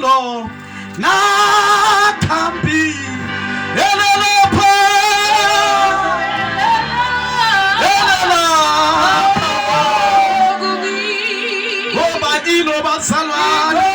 lo nakambi elelepa oba ilo basalwane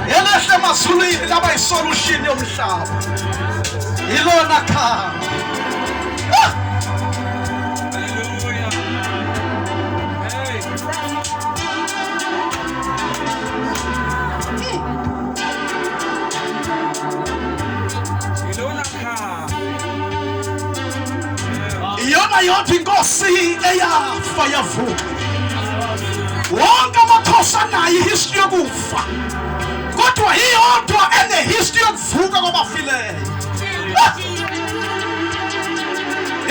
Elehle mazulwini laba isolution yomhlaba ilona kha. Hallelujah. Hey. Ilona kha. Iyona yonke inkosi eyafa yavuka. Wonke amakhosi anayo ihistory yokufa. Kodwa iyodwa enehistory yokuvuka kwabafileyo.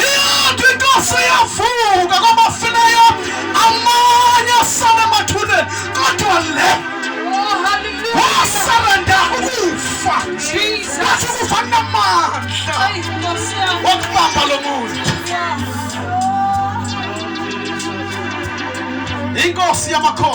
Iyodwa inkosi yavuka kwabafileyo, amanye asala emathuneni, kodwa le wasarenda ukufa. Wathi ukufa namandla wokubamba lo muntu. Inkosi yamakhosi